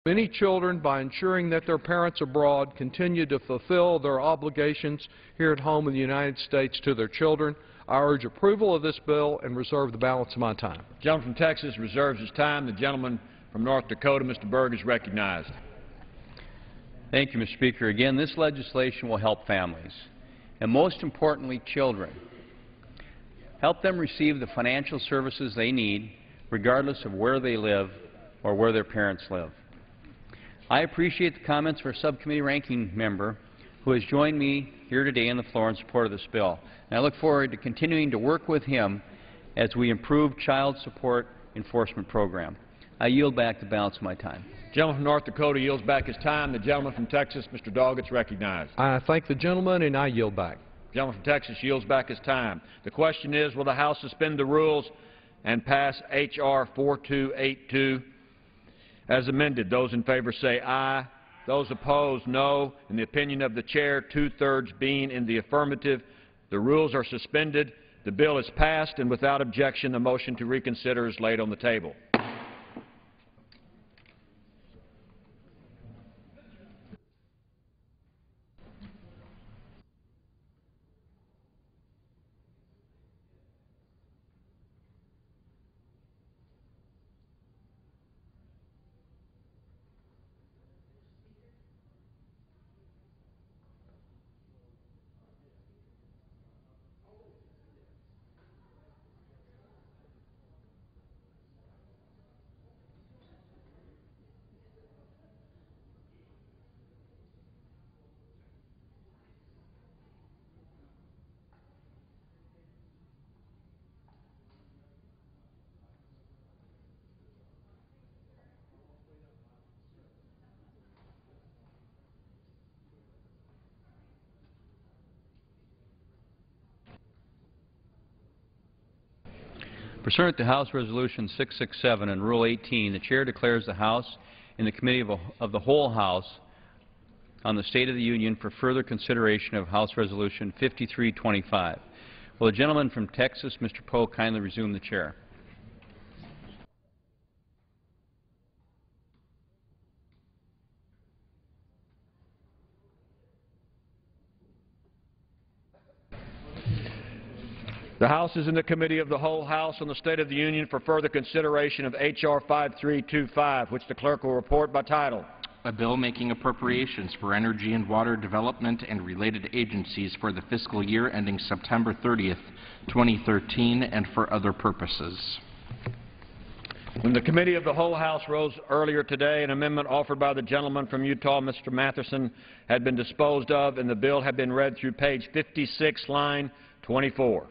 Many children, by ensuring that their parents abroad continue to fulfill their obligations here at home in the United States to their children. I urge approval of this bill and reserve the balance of my time. The gentleman from Texas reserves his time. The gentleman from North Dakota, Mr. Berg, is recognized. Thank you, Mr. Speaker. Again, this legislation will help families, and most importantly, children. Help them receive the financial services they need, regardless of where they live or where their parents live. I appreciate the comments of our subcommittee ranking member who has joined me here today on the floor in support of this bill. And I look forward to continuing to work with him as we improve child support enforcement program. I yield back the balance of my time. The gentleman from North Dakota yields back his time. The gentleman from Texas, Mr. Doggett, recognized. I thank the gentleman and I yield back. The gentleman from Texas yields back his time. The question is, will the House suspend the rules and pass H.R. 4282 as amended? Those in favor say aye. Those opposed, no. In the opinion of the chair, two-thirds being in the affirmative, the rules are suspended. The bill is passed, and without objection, the motion to reconsider is laid on the table. Pursuant to House Resolution 667 and Rule 18, the Chair declares the House in the Committee of the Whole House on the State of the Union for further consideration of House Resolution 5325. Will the gentleman from Texas, Mr. Poe, kindly resume the chair? The House is in the Committee of the Whole House on the State of the Union for further consideration of H.R. 5325, which the clerk will report by title. A bill making appropriations for energy and water development and related agencies for the fiscal year ending September 30th, 2013, and for other purposes. When the Committee of the Whole House rose earlier today, an amendment offered by the gentleman from Utah, Mr. Matheson, had been disposed of, and the bill had been read through page 56, line 24.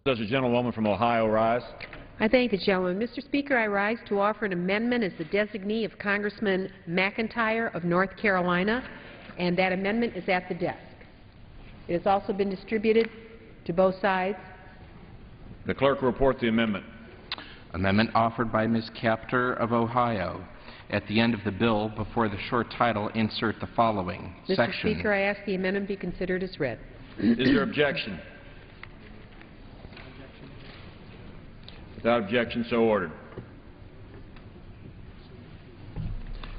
Does the gentlewoman from Ohio rise? I thank the gentleman. Mr. Speaker, I rise to offer an amendment as the designee of Congressman McIntyre of North Carolina, and that amendment is at the desk. It has also been distributed to both sides. The clerk will report the amendment. Amendment offered by Ms. Kaptur of Ohio. At the end of the bill, before the short title, insert the following Mr. Speaker, I ask the amendment be considered as read. Is there objection? Without objection, so ordered.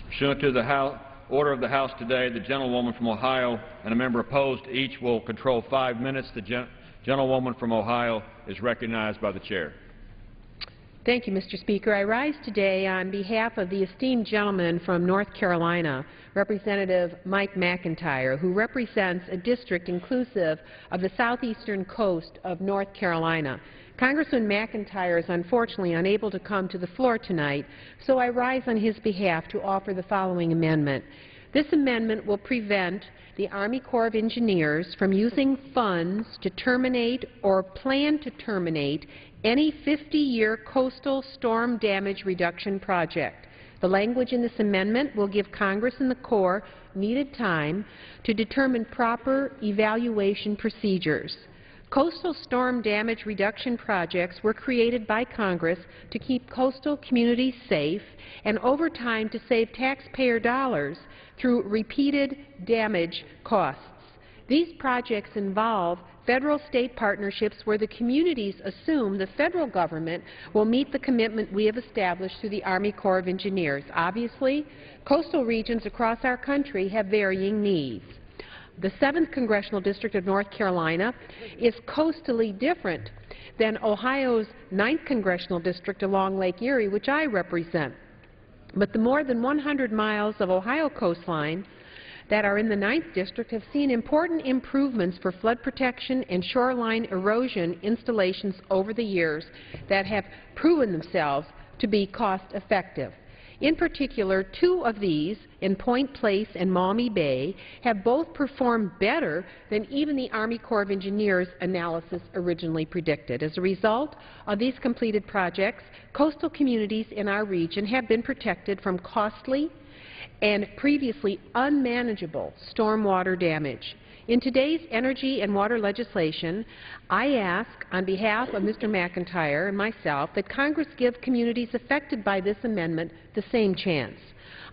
Pursuant to the order of the House today, the gentlewoman from Ohio and a member opposed each will control 5 minutes. The gentlewoman from Ohio is recognized by the chair. Thank you, Mr. Speaker. I rise today on behalf of the esteemed gentleman from North Carolina, Representative Mike McIntyre, who represents a district inclusive of the southeastern coast of North Carolina. Congressman McIntyre is unfortunately unable to come to the floor tonight, so I rise on his behalf to offer the following amendment. This amendment will prevent the Army Corps of Engineers from using funds to terminate or plan to terminate any 50-year coastal storm damage reduction project. The language in this amendment will give Congress and the Corps needed time to determine proper evaluation procedures. Coastal storm damage reduction projects were created by Congress to keep coastal communities safe and over time to save taxpayer dollars through repeated damage costs. These projects involve federal-state partnerships where the communities assume the federal government will meet the commitment we have established through the Army Corps of Engineers. Obviously, coastal regions across our country have varying needs. The 7th Congressional District of North Carolina is coastally different than Ohio's 9th Congressional District along Lake Erie, which I represent. But the more than 100 miles of Ohio coastline that are in the 9th District have seen important improvements for flood protection and shoreline erosion installations over the years that have proven themselves to be cost-effective. In particular, 2 of these, in Point Place and Maumee Bay, have both performed better than even the Army Corps of Engineers analysis originally predicted. As a result of these completed projects, coastal communities in our region have been protected from costly and previously unmanageable stormwater damage. In today's energy and water legislation, I ask on behalf of Mr. McIntyre and myself that Congress give communities affected by this amendment the same chance.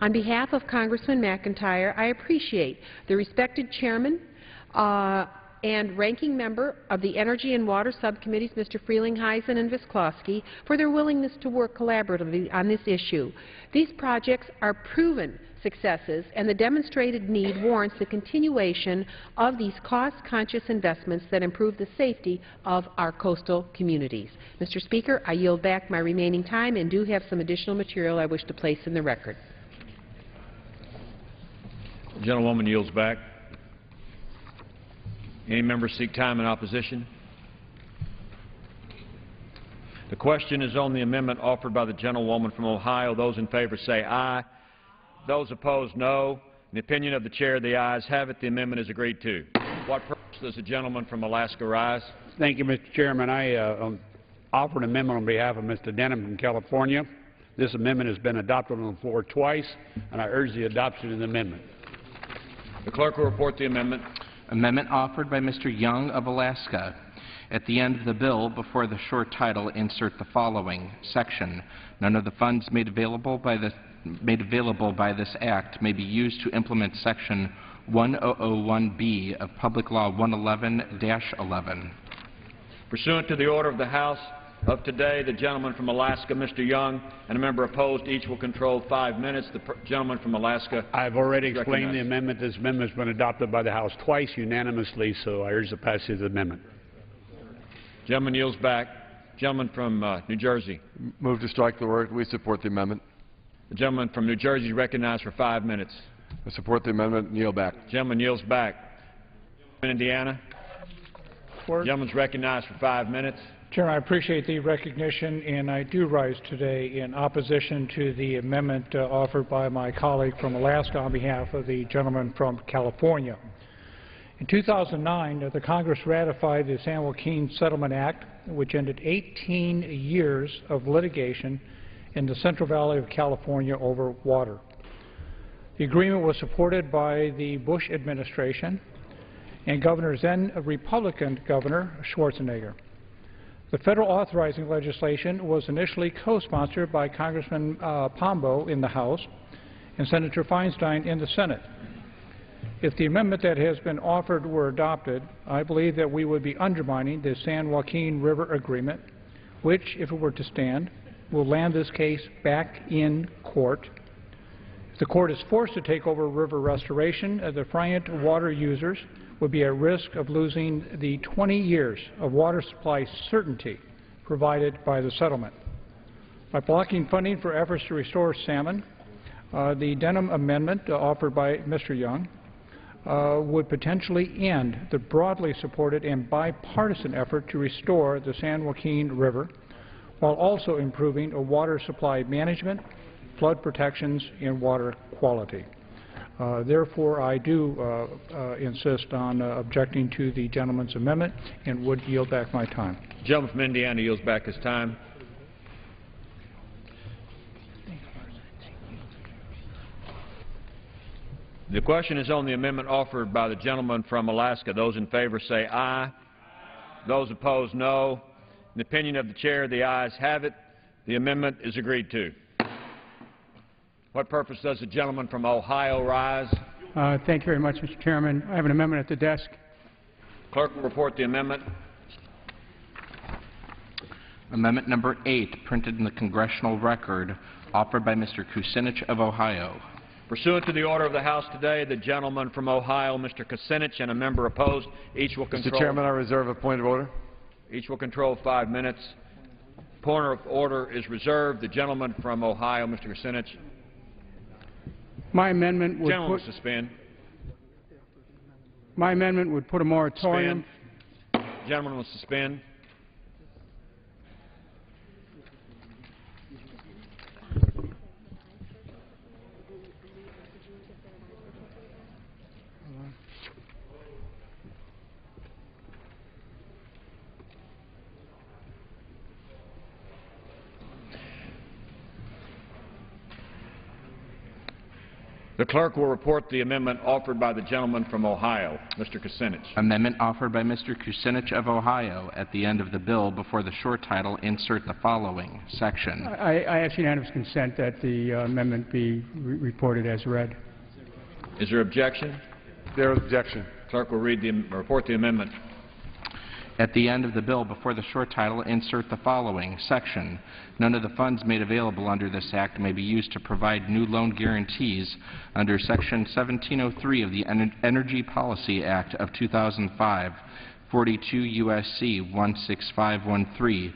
On behalf of Congressman McIntyre, I appreciate the respected chairman and ranking member of the Energy and Water Subcommittees, Mr. Frelinghuysen and Visclosky, for their willingness to work collaboratively on this issue. These projects are proven successes, and the demonstrated need warrants the continuation of these cost-conscious investments that improve the safety of our coastal communities. Mr. Speaker, I yield back my remaining time and do have some additional material I wish to place in the record. The gentlewoman yields back. Any members seek time in opposition? The question is on the amendment offered by the gentlewoman from Ohio. Those in favor say aye. Those opposed, no. In the opinion of the chair, the ayes have it. The amendment is agreed to. What purpose does the gentleman from Alaska rise? Thank you, Mr. Chairman. I offer an amendment on behalf of Mr. Denham from California. This amendment has been adopted on the floor twice, and I urge the adoption of the amendment. The clerk will report the amendment. Amendment offered by Mr. Young of Alaska. At the end of the bill, before the short title, insert the following section. None of the funds made available by this Act may be used to implement Section 1001B of Public Law 111-11. Pursuant to the order of the House of today, the gentleman from Alaska, Mr. Young, and a member opposed each will control 5 minutes. The gentleman from Alaska. I've already explained the amendment. This amendment has been adopted by the House twice unanimously, so I urge the passage of the amendment. Gentleman yields back. Gentleman from New Jersey. Move to strike the word. We support the amendment. The gentleman from New Jersey is recognized for 5 minutes. I support the amendment and yield back. Gentleman yields back. Indiana. Gentleman's recognized for 5 minutes. Chair, I appreciate the recognition, and I do rise today in opposition to the amendment offered by my colleague from Alaska on behalf of the gentleman from California. In 2009, the Congress ratified the San Joaquin Settlement Act, which ended 18 years of litigation in the Central Valley of California over water. The agreement was supported by the Bush administration and then Republican Governor Schwarzenegger. The federal authorizing legislation was initially co-sponsored by Congressman Pombo in the House and Senator Feinstein in the Senate. If the amendment that has been offered were adopted, I believe that we would be undermining the San Joaquin River Agreement, which, if it were to stand, will land this case back in court. If the court is forced to take over river restoration, the Friant water users would be at risk of losing the 20 years of water supply certainty provided by the settlement. By blocking funding for efforts to restore salmon, the Denham amendment offered by Mr. Young would potentially end the broadly supported and bipartisan effort to restore the San Joaquin River, while also improving water supply management, flood protections, and water quality. Therefore, I do insist on objecting to the gentleman's amendment and would yield back my time. The gentleman from Indiana yields back his time. The question is on the amendment offered by the gentleman from Alaska. Those in favor say aye. Those opposed, no. In the opinion of the chair, the ayes have it. The amendment is agreed to. What purpose does the gentleman from Ohio rise? Thank you very much, Mr. Chairman. I have an amendment at the desk Clerk will report the amendment. Amendment number 8, printed in the Congressional Record, offered by Mr. Kucinich of Ohio. Pursuant to the order of the House today, the gentleman from Ohio, Mr. Kucinich, and a member opposed, each will Mr. Chairman, I reserve a point of order. Each will control 5 minutes. Point of order is reserved. The gentleman from Ohio, Mr. Kucinich. My amendment would Gentleman will suspend. My amendment would put a moratorium. Gentleman will suspend. The clerk will report the amendment offered by the gentleman from Ohio, Mr. Kucinich. Amendment offered by Mr. Kucinich of Ohio. At the end of the bill, before the short title, insert the following section. I ask unanimous consent that the amendment be reported as read. Is there objection? There is objection. Clerk will report the amendment. At the end of the bill, before the short title, insert the following section. None of the funds made available under this Act may be used to provide new loan guarantees under Section 1703 of the Energy Policy Act of 2005, 42 U.S.C. 16513,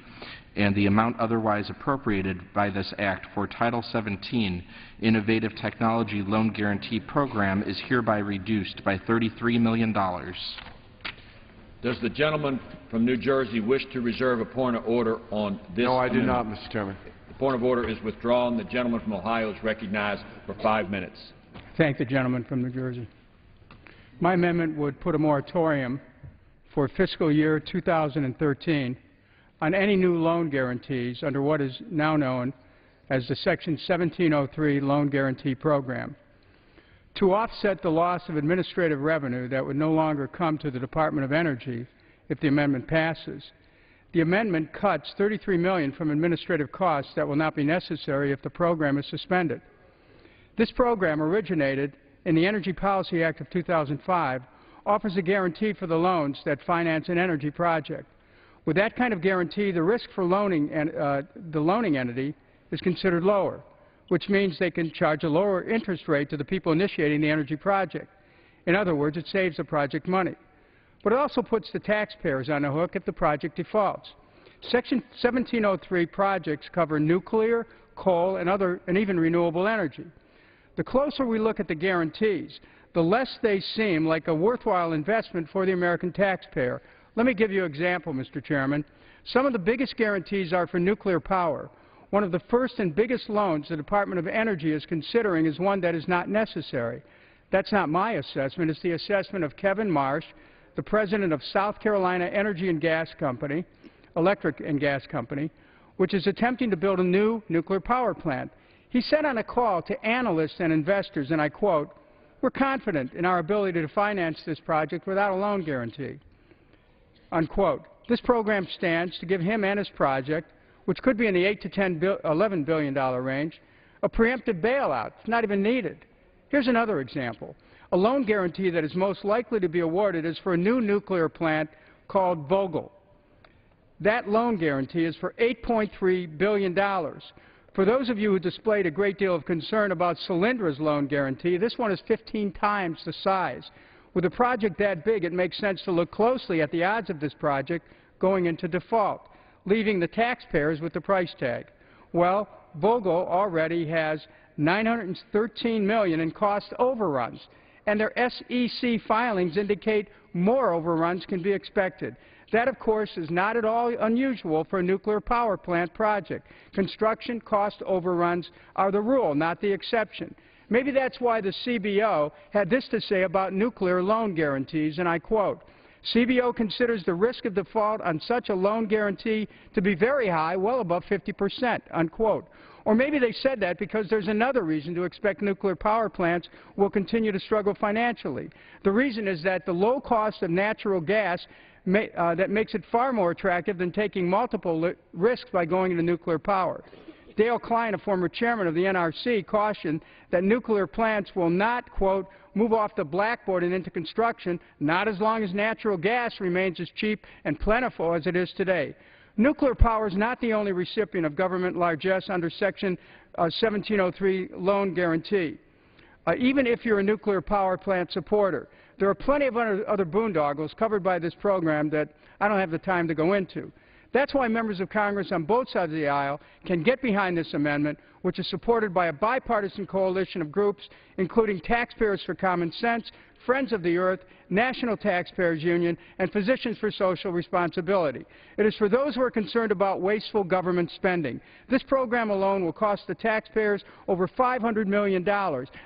and the amount otherwise appropriated by this Act for Title 17 Innovative Technology Loan Guarantee Program is hereby reduced by $33 million. Does the gentleman from New Jersey wish to reserve a point of order on this No, I do amendment? not, Mr. Chairman. The point of order is withdrawn. The gentleman from Ohio is recognized for 5 minutes. Thank the gentleman from New Jersey. My amendment would put a moratorium for fiscal year 2013 on any new loan guarantees under what is now known as the Section 1703 Loan Guarantee Program. To offset the loss of administrative revenue that would no longer come to the Department of Energy if the amendment passes, the amendment cuts $33 million from administrative costs that will not be necessary if the program is suspended. This program originated in the Energy Policy Act of 2005, offers a guarantee for the loans that finance an energy project. With that kind of guarantee, the risk for the loaning entity is considered lower, which means they can charge a lower interest rate to the people initiating the energy project. In other words, it saves the project money. But it also puts the taxpayers on the hook if the project defaults. Section 1703 projects cover nuclear, coal, and even renewable energy. The closer we look at the guarantees, the less they seem like a worthwhile investment for the American taxpayer. Let me give you an example, Mr. Chairman. Some of the biggest guarantees are for nuclear power. One of the first and biggest loans the Department of Energy is considering is one that is not necessary. That's not my assessment. It's the assessment of Kevin Marsh, the president of South Carolina Energy and Gas Company, Electric and Gas Company, which is attempting to build a new nuclear power plant. He said on a call to analysts and investors, and I quote, "We're confident in our ability to finance this project without a loan guarantee," unquote. This program stands to give him and his project, which could be in the $8 to $11 billion range, a preemptive bailout. It's not even needed. Here's another example. A loan guarantee that is most likely to be awarded is for a new nuclear plant called Vogtle. That loan guarantee is for $8.3 billion. For those of you who displayed a great deal of concern about Solyndra's loan guarantee, this one is 15 times the size. With a project that big, it makes sense to look closely at the odds of this project going into default, leaving the taxpayers with the price tag. Well, Vogtle already has $913 million in cost overruns, and their SEC filings indicate more overruns can be expected. That, of course, is not at all unusual for a nuclear power plant project. Construction cost overruns are the rule, not the exception. Maybe that's why the CBO had this to say about nuclear loan guarantees, and I quote, "CBO considers the risk of default on such a loan guarantee to be very high, well above 50%, unquote. Or maybe they said that because there's another reason to expect nuclear power plants will continue to struggle financially. The reason is that the low cost of natural gas that makes it far more attractive than taking multiple risks by going into nuclear power. Dale Klein, a former chairman of the NRC, cautioned that nuclear plants will not, quote, move off the blackboard and into construction, not as long as natural gas remains as cheap and plentiful as it is today. Nuclear power is not the only recipient of government largesse under Section 1703 loan guarantee. Even if you're a nuclear power plant supporter, there are plenty of other boondoggles covered by this program that I don't have the time to go into. That's why members of Congress on both sides of the aisle can get behind this amendment, which is supported by a bipartisan coalition of groups, including Taxpayers for Common Sense, Friends of the Earth, National Taxpayers Union, and Physicians for Social Responsibility. It is for those who are concerned about wasteful government spending. This program alone will cost the taxpayers over $500 million,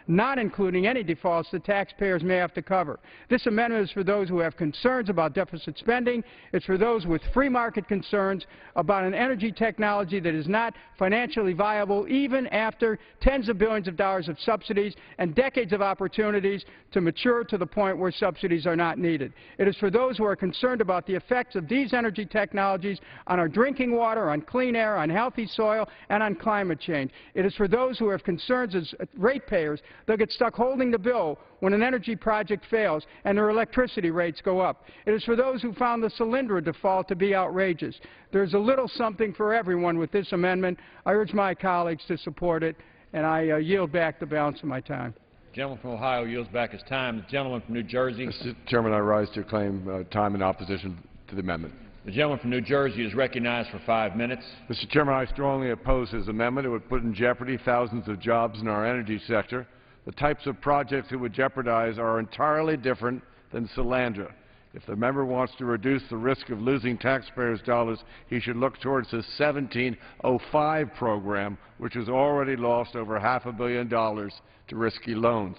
not including any defaults the taxpayers may have to cover. This amendment is for those who have concerns about deficit spending. It's for those with free market concerns about an energy technology that is not financially viable even after tens of billions of dollars of subsidies and decades of opportunities to mature to the point where subsidies are not needed. It is for those who are concerned about the effects of these energy technologies on our drinking water, on clean air, on healthy soil, and on climate change. It is for those who have concerns as ratepayers they'll get stuck holding the bill when an energy project fails and their electricity rates go up. It is for those who found the Solyndra default to be outrageous. There's a little something for everyone with this amendment. I urge my colleagues to support it, and I yield back the balance of my time. The gentleman from Ohio yields back his time. The gentleman from New Jersey. Mr. Chairman, I rise to claim time in opposition to the amendment. The gentleman from New Jersey is recognized for 5 minutes. Mr. Chairman, I strongly oppose his amendment. It would put in jeopardy thousands of jobs in our energy sector. The types of projects it would jeopardize are entirely different than Solyndra. If the member wants to reduce the risk of losing taxpayers' dollars, he should look towards the 1705 program, which has already lost over $500 million to risky loans.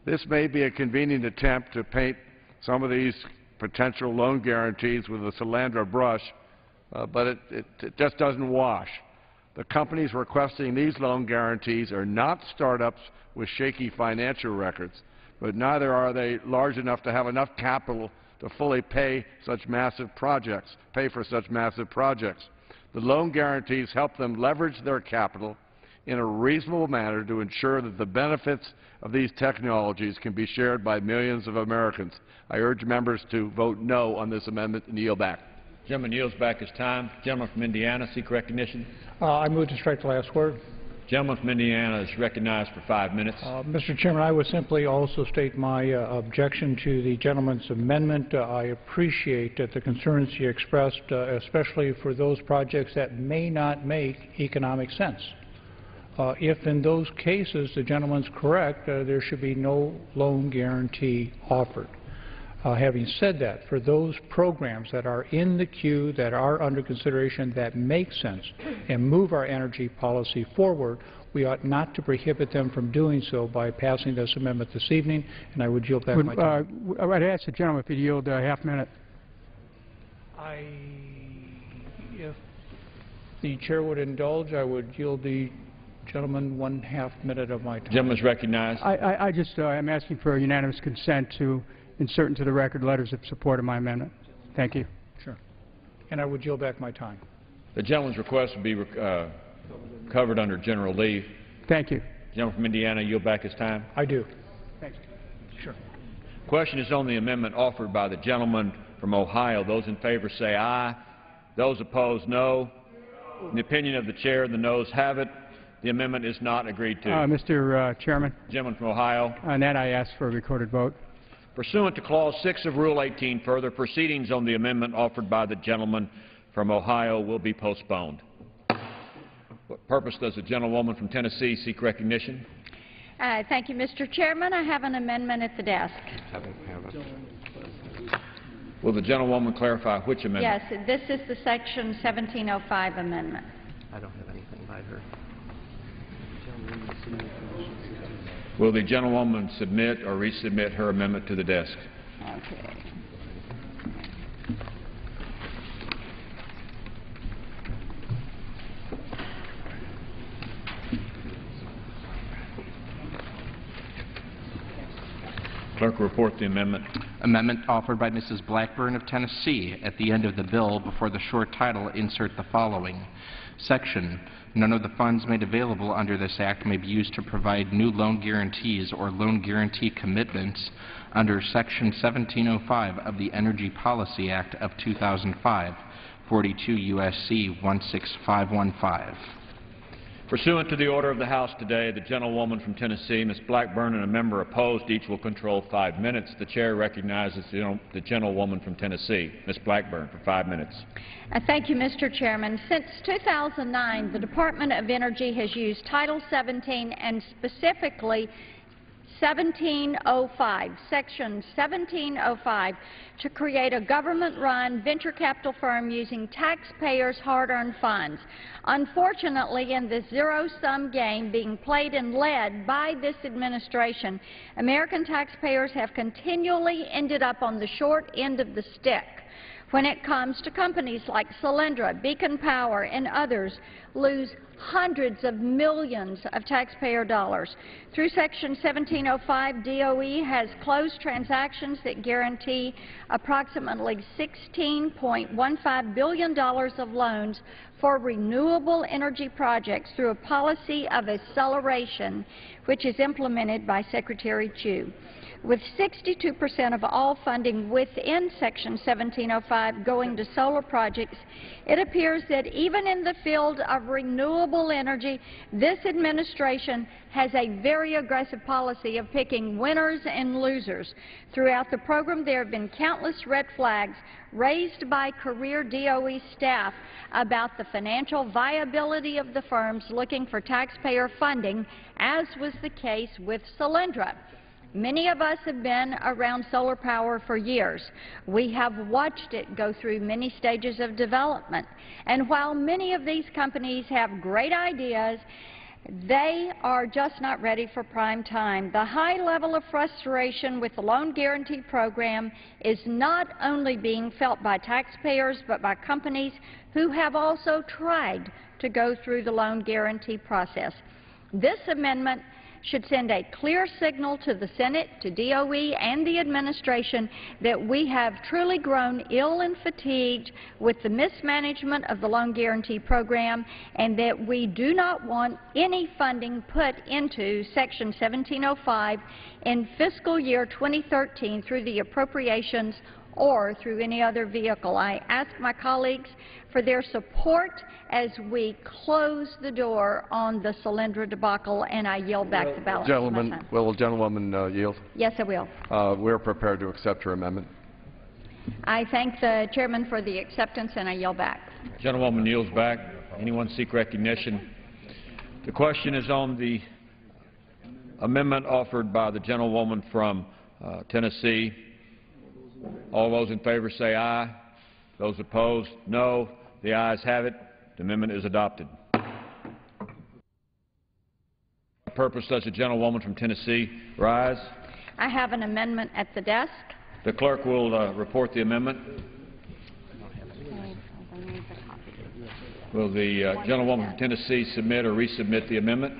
This may be a convenient attempt to paint some of these potential loan guarantees with a Solyndra brush, but it just doesn't wash. The companies requesting these loan guarantees are not startups with shaky financial records, but neither are they large enough to have enough capital to fully pay for such massive projects. The loan guarantees help them leverage their capital in a reasonable manner to ensure that the benefits of these technologies can be shared by millions of Americans. I urge members to vote no on this amendment and yield back. The gentleman yields back his time. The gentleman from Indiana, seek recognition. I move to strike the last word. The gentleman from Indiana is recognized for 5 minutes. Mr. Chairman, I would simply also state my objection to the gentleman's amendment. I appreciate the concerns he expressed, especially for those projects that may not make economic sense. If in those cases the gentleman's correct, there should be no loan guarantee offered. Having said that, for those programs that are in the queue, that are under consideration, that make sense and move our energy policy forward, we ought not to prohibit them from doing so by passing this amendment this evening, and I would yield back my time. I would ask the gentleman if he'd yield a half minute. If the chair would indulge, I would yield the gentleman 1/2 minute of my time. The gentleman is recognized. I'm asking for unanimous consent to insert into the record letters of support of my amendment. Thank you. Sure. And I would yield back my time. The gentleman's request would be covered under general leave. Thank you. The gentleman from Indiana, yield back his time. I do. Thanks. Sure. Question is on the amendment offered by the gentleman from Ohio. Those in favor say aye. Those opposed, no. In the opinion of the chair, the noes have it. The amendment is not agreed to. Mr. Chairman. The gentleman from Ohio. On that, I ask for a recorded vote. Pursuant to Clause 6 of Rule 18, further proceedings on the amendment offered by the gentleman from Ohio will be postponed. What purpose does the gentlewoman from Tennessee seek recognition? Thank you, Mr. Chairman. I have an amendment at the desk. Will the gentlewoman clarify which amendment? Yes, this is the Section 1705 amendment. I don't have anything by her. Will the gentlewoman submit or resubmit her amendment to the desk? Okay. Clerk will report the amendment. Amendment offered by Mrs. Blackburn of Tennessee. At the end of the bill, before the short title, insert the following. Section, none of the funds made available under this act may be used to provide new loan guarantees or loan guarantee commitments under Section 1705 of the Energy Policy Act of 2005, 42 U.S.C. 16515. Pursuant to the order of the House today, the gentlewoman from Tennessee, Ms. Blackburn, and a member opposed, each will control 5 minutes. The chair recognizes the gentlewoman from Tennessee, Ms. Blackburn, for 5 minutes. Thank you, Mr. Chairman. Since 2009, the Department of Energy has used Title 17 and specifically 1705, Section 1705, to create a government-run venture capital firm using taxpayers' hard-earned funds. Unfortunately, in this zero-sum game being played and led by this administration, American taxpayers have continually ended up on the short end of the stick when it comes to companies like Solyndra, Beacon Power, and others lose hundreds of millions of taxpayer dollars. Through Section 1705, DOE has closed transactions that guarantee approximately $16.15 billion of loans for renewable energy projects through a policy of acceleration, which is implemented by Secretary Chu. With 62% of all funding within Section 1705 going to solar projects, it appears that even in the field of renewable energy, this administration has a very aggressive policy of picking winners and losers. Throughout the program, there have been countless red flags raised by career DOE staff about the financial viability of the firms looking for taxpayer funding, as was the case with Solyndra. Many of us have been around solar power for years. We have watched it go through many stages of development. And while many of these companies have great ideas, they are just not ready for prime time. The high level of frustration with the loan guarantee program is not only being felt by taxpayers, but by companies who have also tried to go through the loan guarantee process. This amendment should send a clear signal to the Senate, to DOE, and the administration that we have truly grown ill and fatigued with the mismanagement of the loan guarantee program, and that we do not want any funding put into Section 1705 in fiscal year 2013 through the appropriations or through any other vehicle. I ask my colleagues for their support as we close the door on the Solyndra debacle, and I yield back the balance of my time. Will the gentlewoman yield? Yes, I will. We're prepared to accept her amendment. I thank the chairman for the acceptance, and I yield back. Gentlewoman yields back. Anyone seek recognition? The question is on the amendment offered by the gentlewoman from Tennessee. All those in favor say aye. Those opposed, no. The ayes have it. The amendment is adopted. For purpose does the gentlewoman from Tennessee rise? I have an amendment at the desk. The clerk will report the amendment. Will the gentlewoman from Tennessee submit or resubmit the amendment?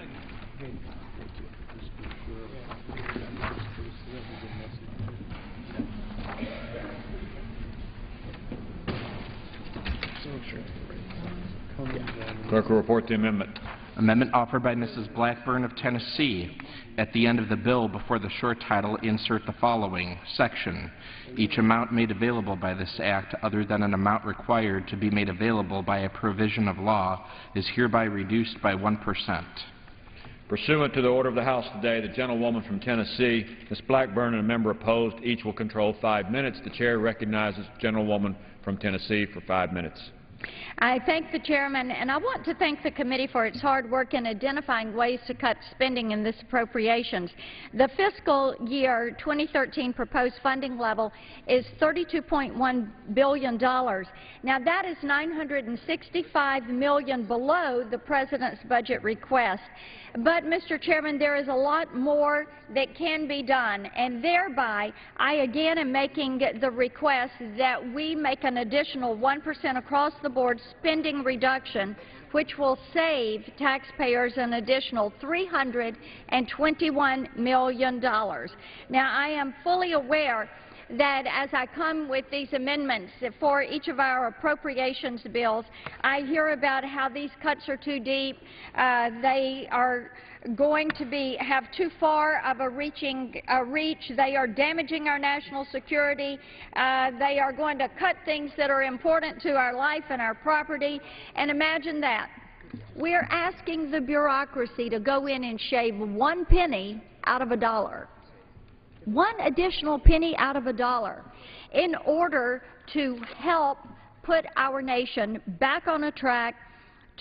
Clerk will report the amendment. Amendment offered by Mrs. Blackburn of Tennessee. At the end of the bill, before the short title, insert the following. Section, each amount made available by this act, other than an amount required to be made available by a provision of law, is hereby reduced by 1%. Pursuant to the order of the House today, the gentlewoman from Tennessee, Ms. Blackburn, and a member opposed, each will control 5 minutes. The chair recognizes the gentlewoman from Tennessee for 5 minutes. I thank the chairman, and I want to thank the committee for its hard work in identifying ways to cut spending in this appropriations. The fiscal year 2013 proposed funding level is $32.1 billion. Now, that is $965 million below the President's budget request. But, Mr. Chairman, there is a lot more that can be done, and thereby I again am making the request that we make an additional 1% across the board spending reduction, which will save taxpayers an additional $321 million. Now, I am fully aware that as I come with these amendments for each of our appropriations bills, I hear about how these cuts are too deep, they are going to have too far of a reach, they are damaging our national security, they are going to cut things that are important to our life and our property, and imagine that. We're asking the bureaucracy to go in and shave 1 penny out of $1. 1 additional penny out of $1 in order to help put our nation back on a track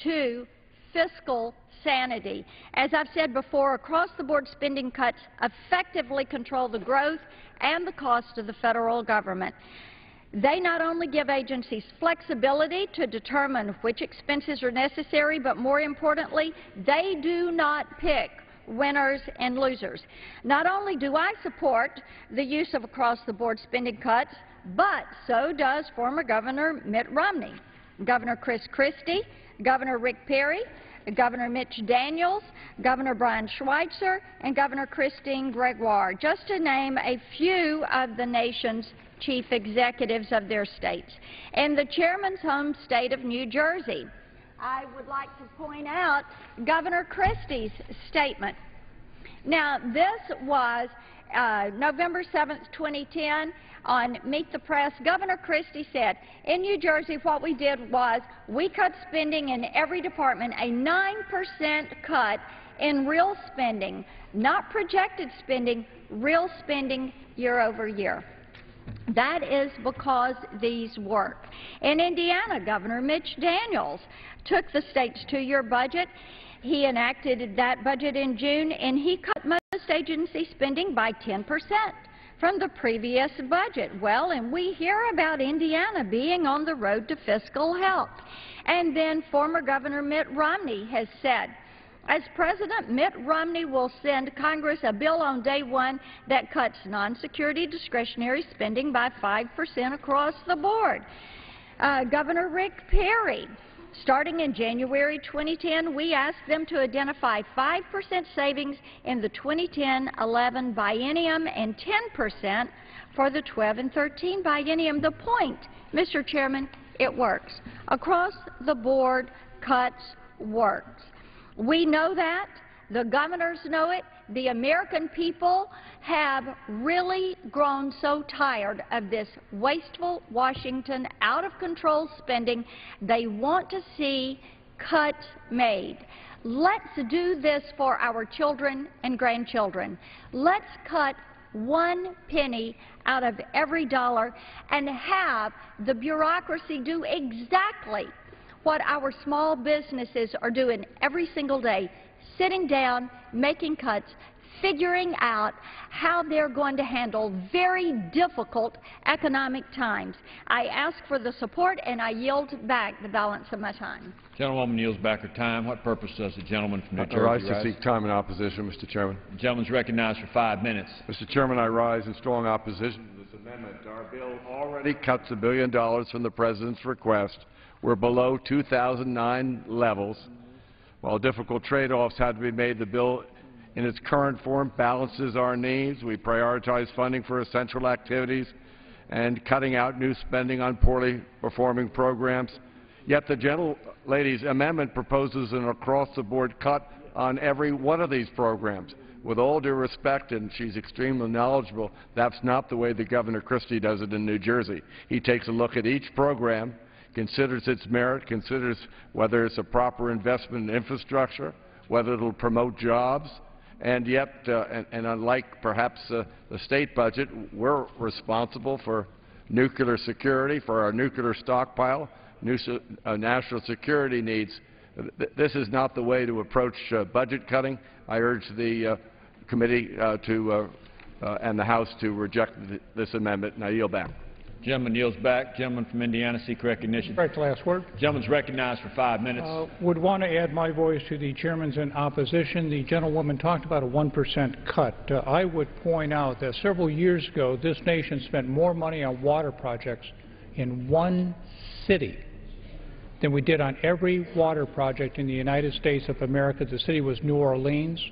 to fiscal sanity. As I've said before, across-the-board spending cuts effectively control the growth and the cost of the federal government. They not only give agencies flexibility to determine which expenses are necessary, but more importantly, they do not pick winners and losers. Not only do I support the use of across-the-board spending cuts, but so does former Governor Mitt Romney, Governor Chris Christie, Governor Rick Perry, Governor Mitch Daniels, Governor Brian Schweitzer, and Governor Christine Gregoire, just to name a few of the nation's chief executives of their states. In the chairman's home state of New Jersey, I would like to point out Governor Christie's statement. Now, this was November 7th, 2010, on Meet the Press. Governor Christie said, in New Jersey, what we did was we cut spending in every department, a 9% cut in real spending, not projected spending, real spending year over year. That is because these work. In Indiana, Governor Mitch Daniels took the state's 2-year budget. He enacted that budget in June, and he cut most agency spending by 10% from the previous budget. Well, and we hear about Indiana being on the road to fiscal health. And then former Governor Mitt Romney has said, as President, Mitt Romney will send Congress a bill on day one that cuts non-security discretionary spending by 5% across the board. Governor Rick Perry, starting in January 2010, we asked them to identify 5% savings in the 2010-11 biennium and 10% for the 12 and 13 biennium. The point, Mr. Chairman, it works. Across the board, cuts works. We know that. The governors know it. The American people have really grown so tired of this wasteful Washington, out-of-control spending. They want to see cuts made. Let's do this for our children and grandchildren. Let's cut 1 penny out of every $1 and have the bureaucracy do exactly what our small businesses are doing every single day, sitting down, making cuts, figuring out how they're going to handle very difficult economic times. I ask for the support, and I yield back the balance of my time. Gentlewoman yields back her time. What purpose does the gentleman from New Jersey rise to seek time in opposition, Mr. Chairman. The gentleman is recognized for 5 minutes. Mr. Chairman, I rise in strong opposition to this amendment. Our bill already cuts $1 billion from the President's request. We're below 2009 levels. While difficult trade-offs had to be made, the bill in its current form balances our needs. We prioritize funding for essential activities and cutting out new spending on poorly performing programs. Yet the gentlelady's amendment proposes an across-the-board cut on every one of these programs. With all due respect, and she's extremely knowledgeable, that's not the way that Governor Christie does it in New Jersey. He takes a look at each program, considers its merit, considers whether it's a proper investment in infrastructure, whether it will promote jobs, and yet, and unlike perhaps the state budget, we're responsible for nuclear security, for our nuclear stockpile, national security needs. This is not the way to approach budget cutting. I urge the committee and the House to reject this amendment, and I yield back. Gentleman yields back. Gentleman from Indiana, seek recognition. Right, last word. Gentleman's recognized for 5 minutes. Would want to add my voice to the chairman's in opposition. The gentlewoman talked about a 1% cut. I would point out that several years ago, this nation spent more money on water projects in one city than we did on every water project in the United States of America. The city was New Orleans,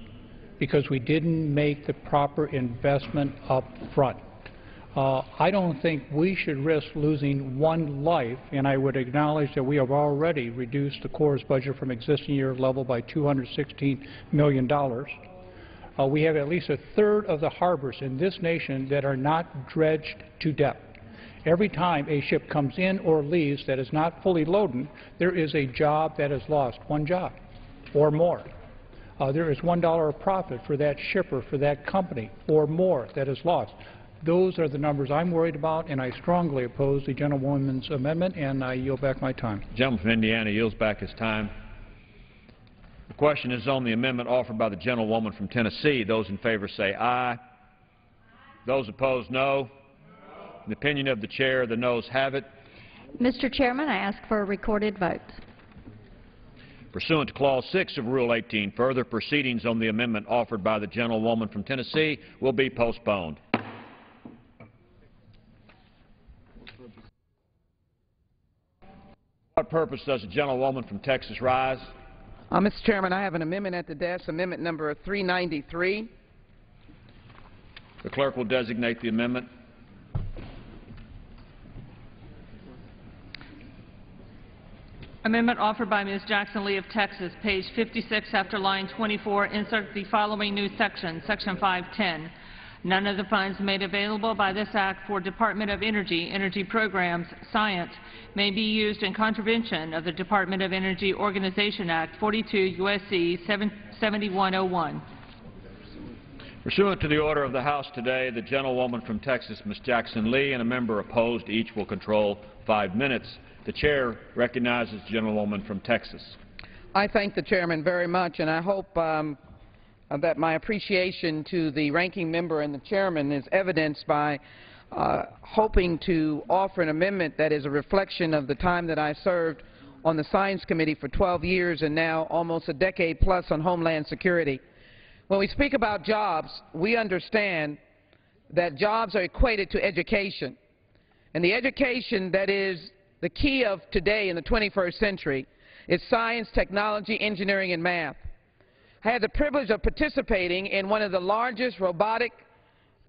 because we didn't make the proper investment up front. I don't think we should risk losing one life, and I would acknowledge that we have already reduced the Corps' budget from existing year level by $216 million. We have at least a third of the harbors in this nation that are not dredged to depth. Every time a ship comes in or leaves that is not fully loaded, there is a job that is lost, one job or more. There is $1 of profit for that shipper, for that company, or more that is lost. Those are the numbers I'm worried about, and I strongly oppose the gentlewoman's amendment, and I yield back my time. The gentleman from Indiana yields back his time. The question is on the amendment offered by the gentlewoman from Tennessee. Those in favor say aye. Those opposed, no. In the opinion of the chair, the noes have it. Mr. Chairman, I ask for a recorded vote. Pursuant to Clause 6 of Rule 18, further proceedings on the amendment offered by the gentlewoman from Tennessee will be postponed. For what purpose does the gentlewoman from Texas rise? Mr. Chairman, I have an amendment at the desk, amendment number 393. The clerk will designate the amendment. Amendment offered by Ms. Jackson Lee of Texas, page 56 after line 24, insert the following new section, section 510. None of the funds made available by this Act for Department of Energy, Energy Programs, Science may be used in contravention of the Department of Energy Organization Act 42 U.S.C. 7101. Pursuant to the order of the House today, the gentlewoman from Texas, Ms. Jackson Lee, and a member opposed, each will control 5 minutes. The chair recognizes the gentlewoman from Texas. I thank the chairman very much, and I hope that my appreciation to the ranking member and the chairman is evidenced by hoping to offer an amendment that is a reflection of the time that I served on the Science Committee for 12 years and now almost a decade plus on Homeland Security. When we speak about jobs, we understand that jobs are equated to education. And the education that is the key of today in the 21st century is science, technology, engineering, and math. I had the privilege of participating in one of the largest robotic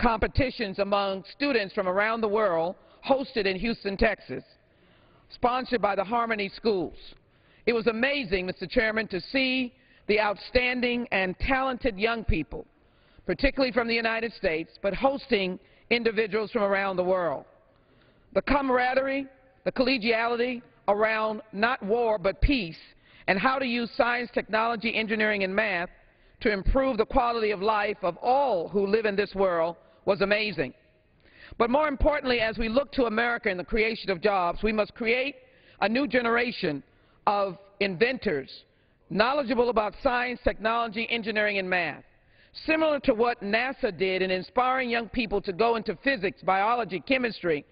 competitions among students from around the world, hosted in Houston, Texas, sponsored by the Harmony Schools. It was amazing, Mr. Chairman, to see the outstanding and talented young people, particularly from the United States, but hosting individuals from around the world. The camaraderie, the collegiality around not war but peace, and how to use science, technology, engineering, and math to improve the quality of life of all who live in this world was amazing. But more importantly, as we look to America and the creation of jobs, we must create a new generation of inventors, knowledgeable about science, technology, engineering, and math. Similar to what NASA did in inspiring young people to go into physics, biology, chemistry,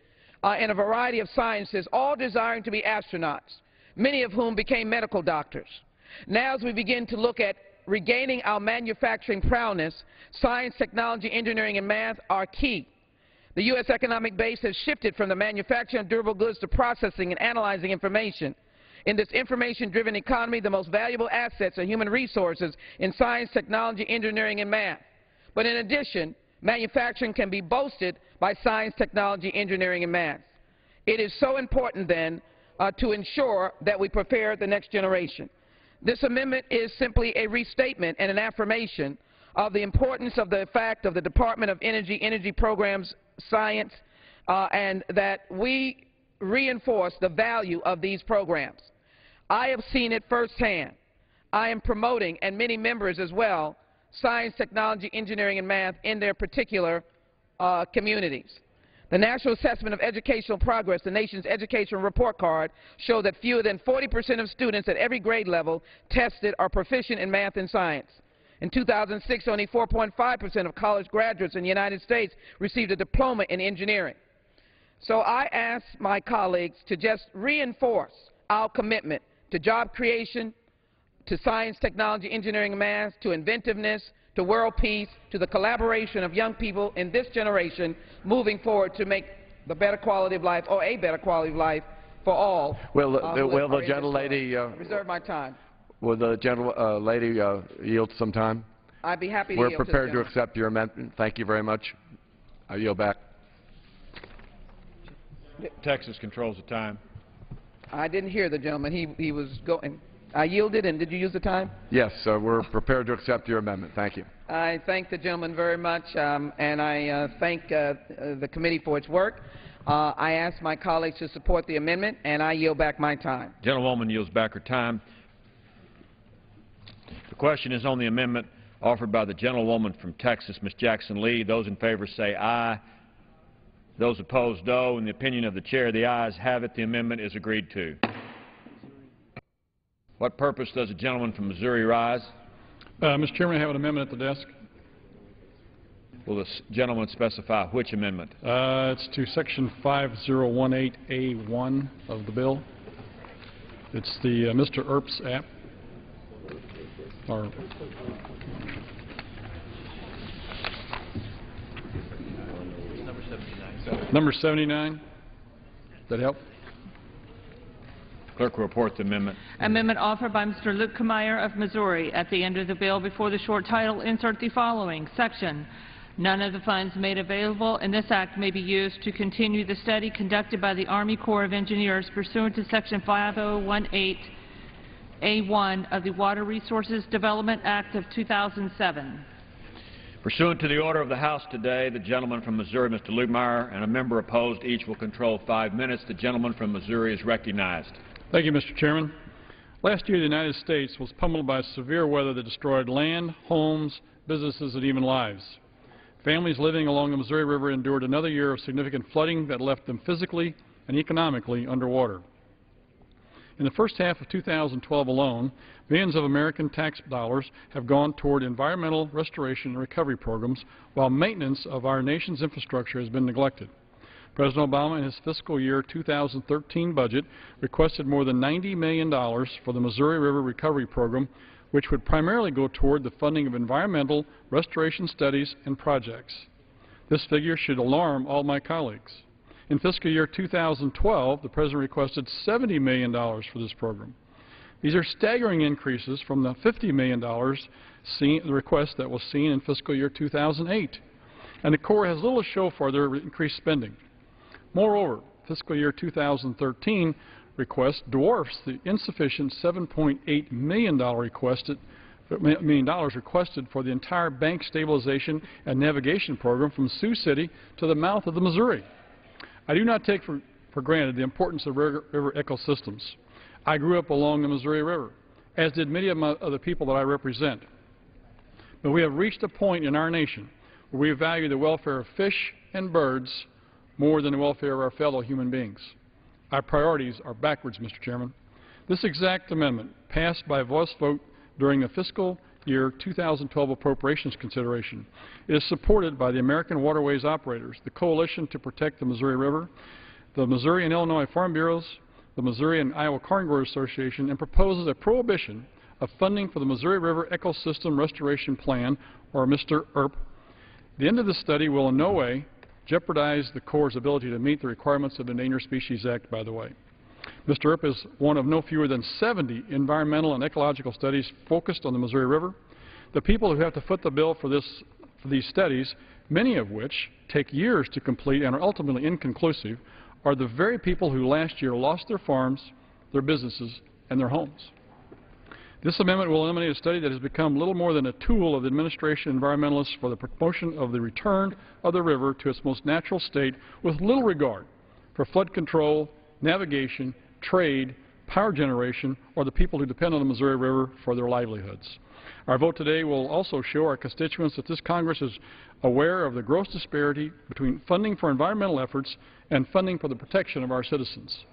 and a variety of sciences, all desiring to be astronauts, many of whom became medical doctors. Now as we begin to look at regaining our manufacturing prowess, science, technology, engineering, and math are key. The U.S. economic base has shifted from the manufacturing of durable goods to processing and analyzing information. In this information-driven economy, the most valuable assets are human resources in science, technology, engineering, and math. But in addition, manufacturing can be boosted by science, technology, engineering, and math. It is so important, then, to ensure that we prepare the next generation. This amendment is simply a restatement and an affirmation of the importance of the fact of the Department of Energy, Energy Programs, Science, and that we reinforce the value of these programs. I have seen it firsthand. I am promoting, and many members as well, science, technology, engineering, and math in their particular communities. The National Assessment of Educational Progress, the nation's educational report card, show that fewer than 40% of students at every grade level tested are proficient in math and science. In 2006, only 4.5% of college graduates in the United States received a diploma in engineering. So I ask my colleagues to just reinforce our commitment to job creation, to science, technology, engineering, and math, to inventiveness, to world peace, to the collaboration of young people in this generation moving forward to make the better quality of life, or a better quality of life, for all. Will the gentlelady reserve my time. Will the gentlelady yield some time? I'd be happy to We're yield prepared to accept your amendment. Thank you very much. I yield back. Texas controls the time. I didn't hear the gentleman. He was going. I yielded, and did you use the time? Yes, we're prepared to accept your amendment. Thank you. I thank the gentleman very much, and I thank the committee for its work. I ask my colleagues to support the amendment, and I yield back my time. Gentlewoman yields back her time. The question is on the amendment offered by the gentlewoman from Texas, Ms. Jackson Lee. Those in favor say aye. Those opposed, no. In the opinion of the chair, the ayes have it. The amendment is agreed to. What purpose does the gentleman from Missouri rise? Mr. Chairman, I have an amendment at the desk. Will the gentleman specify which amendment? It's to Section 5018A1 of the bill. It's the Mr. Earp's app. Or Number 79. Does that help? Clerk will report the amendment. Amendment offered by Mr. Luke Kameyer of Missouri. At the end of the bill, before the short title, insert the following section. None of the funds made available in this act may be used to continue the study conducted by the Army Corps of Engineers pursuant to Section 5018A1 of the Water Resources Development Act of 2007. Pursuant to the order of the House today, the gentleman from Missouri, Mr. Luke Kameyer, and a member opposed each will control 5 minutes. The gentleman from Missouri is recognized. Thank you, Mr. Chairman. Last year, the United States was pummeled by severe weather that destroyed land, homes, businesses, and even lives. Families living along the Missouri River endured another year of significant flooding that left them physically and economically underwater. In the first half of 2012 alone, millions of American tax dollars have gone toward environmental restoration and recovery programs, while maintenance of our nation's infrastructure has been neglected. President Obama, in his fiscal year 2013 budget, requested more than $90 million for the Missouri River Recovery Program, which would primarily go toward the funding of environmental restoration studies and projects. This figure should alarm all my colleagues. In fiscal year 2012, the President requested $70 million for this program. These are staggering increases from the $50 million the request that was seen in fiscal year 2008. And the Corps has little to show for their increased spending. Moreover, fiscal year 2013 request dwarfs the insufficient $7.8 million requested for the entire bank stabilization and navigation program from Sioux City to the mouth of the Missouri. I do not take for granted the importance of river ecosystems. I grew up along the Missouri River, as did many of the people that I represent. But we have reached a point in our nation where we value the welfare of fish and birds more than the welfare of our fellow human beings. Our priorities are backwards, Mr. Chairman. This exact amendment, passed by voice vote during the fiscal year 2012 appropriations consideration, is supported by the American Waterways Operators, the Coalition to Protect the Missouri River, the Missouri and Illinois Farm Bureaus, the Missouri and Iowa Corn Growers Association, and proposes a prohibition of funding for the Missouri River Ecosystem Restoration Plan, or Mr. ERP. The end of the study will in no way jeopardize the Corps' ability to meet the requirements of the Endangered Species Act, by the way. Mr. ERP is one of no fewer than 70 environmental and ecological studies focused on the Missouri River. The people who have to foot the bill for these studies, many of which take years to complete and are ultimately inconclusive, are the very people who last year lost their farms, their businesses, and their homes. This amendment will eliminate a study that has become little more than a tool of the administration environmentalists for the promotion of the return of the river to its most natural state, with little regard for flood control, navigation, trade, power generation, or the people who depend on the Missouri River for their livelihoods. Our vote today will also show our constituents that this Congress is aware of the gross disparity between funding for environmental efforts and funding for the protection of our citizens.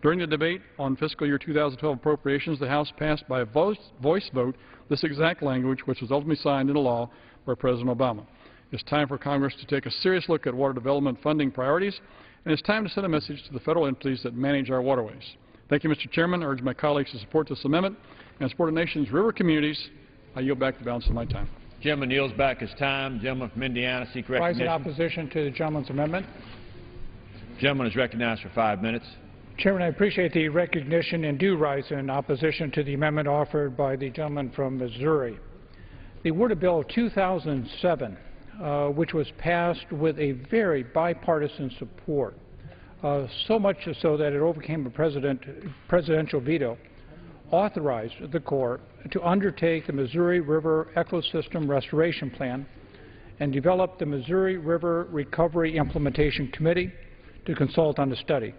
During the debate on fiscal year 2012 appropriations, the House passed by a voice vote this exact language, which was ultimately signed into law by President Obama. It's time for Congress to take a serious look at water development funding priorities, and it's time to send a message to the federal entities that manage our waterways. Thank you, Mr. Chairman. I urge my colleagues to support this amendment and support the nation's river communities. I yield back the balance of my time. Gentleman yields back his time. Gentleman from Indiana, seek recognition. Rise in opposition to the gentleman's amendment. Gentleman is recognized for 5 minutes. Chairman, I appreciate the recognition and do rise in opposition to the amendment offered by the gentleman from Missouri. The Water Bill of 2007, which was passed with a very bipartisan support, so much so that it overcame a presidential veto, authorized the Corps to undertake the Missouri River Ecosystem Restoration Plan and develop the Missouri River Recovery Implementation Committee to consult on the study.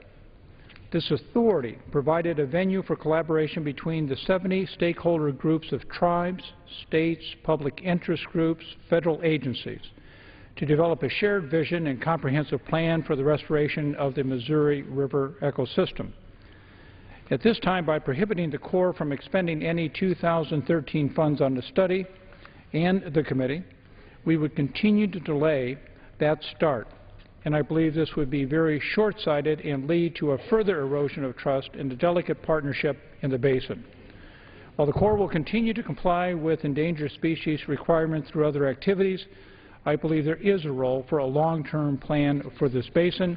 This authority provided a venue for collaboration between the 70 stakeholder groups of tribes, states, public interest groups, federal agencies to develop a shared vision and comprehensive plan for the restoration of the Missouri River ecosystem. At this time, by prohibiting the Corps from expending any 2013 funds on the study and the committee, we would continue to delay that start, and I believe this would be very short-sighted and lead to a further erosion of trust in the delicate partnership in the basin. While the Corps will continue to comply with endangered species requirements through other activities, I believe there is a role for a long-term plan for this basin,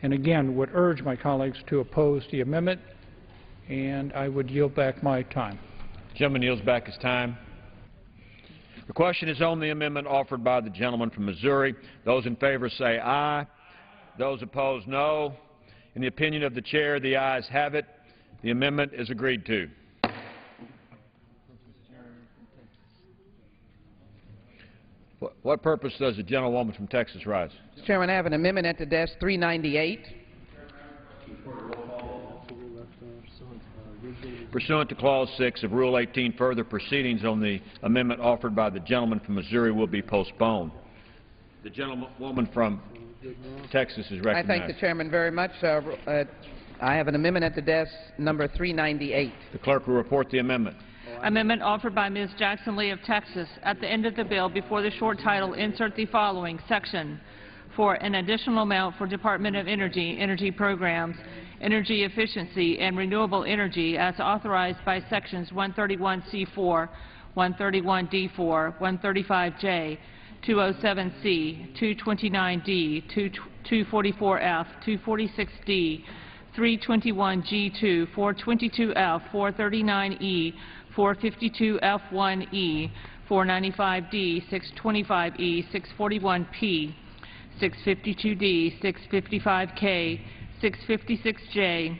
and again would urge my colleagues to oppose the amendment, and I would yield back my time. The gentleman yields back his time. The question is on the amendment offered by the gentleman from Missouri. Those in favor say aye. Those opposed, no. In the opinion of the chair, the ayes have it. The amendment is agreed to. What purpose does the gentlewoman from Texas rise? Mr. Chairman, I have an amendment at the desk 398. Pursuant to Clause 6 of Rule 18, further proceedings on the amendment offered by the gentleman from Missouri will be postponed. The gentlewoman from Texas is recognized. I thank the chairman very much. I have an amendment at the desk number 398. The clerk will report the amendment. Amendment offered by Ms. Jackson Lee of Texas. At the end of the bill, before the short title, insert the following section: for an additional amount for Department of Energy, energy programs, energy efficiency, and renewable energy as authorized by Sections 131C4, 131D4, 135J, 207C, 229D, 244F, 246D, 321G2, 422F, 439E, 452F1E, 495D, 625E, 641P, 652D, 655K, 656J,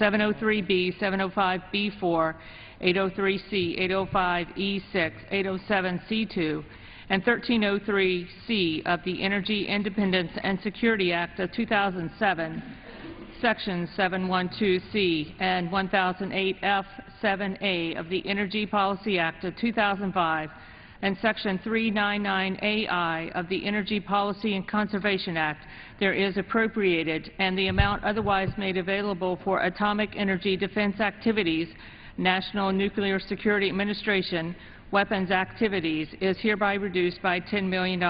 703B, 705B4, 803C, 805E6, 807C2, and 1303C of the Energy Independence and Security Act of 2007, Sections 712C and 1008F7A of the Energy Policy Act of 2005, and Section 399AI of the Energy Policy and Conservation Act, there is appropriated, and the amount otherwise made available for atomic energy defense activities, National Nuclear Security Administration, weapons activities, is hereby reduced by $10 million.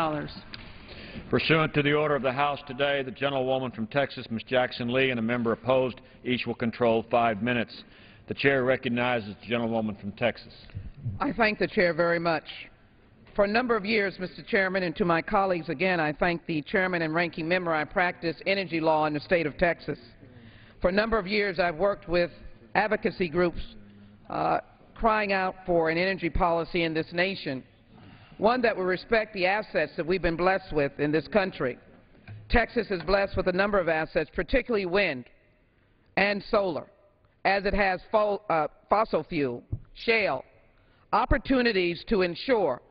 Pursuant to the order of the House today, the gentlewoman from Texas, Ms. Jackson Lee, and a member opposed, each will control 5 minutes. The chair recognizes the gentlewoman from Texas. I thank the chair very much. For a number of years, Mr. Chairman, and to my colleagues again, I thank the chairman and ranking member. I practice energy law in the state of Texas. For a number of years, I've worked with advocacy groups crying out for an energy policy in this nation, one that will respect the assets that we've been blessed with in this country. Texas is blessed with a number of assets, particularly wind and solar, as it has fossil fuel, shale, opportunities to ensure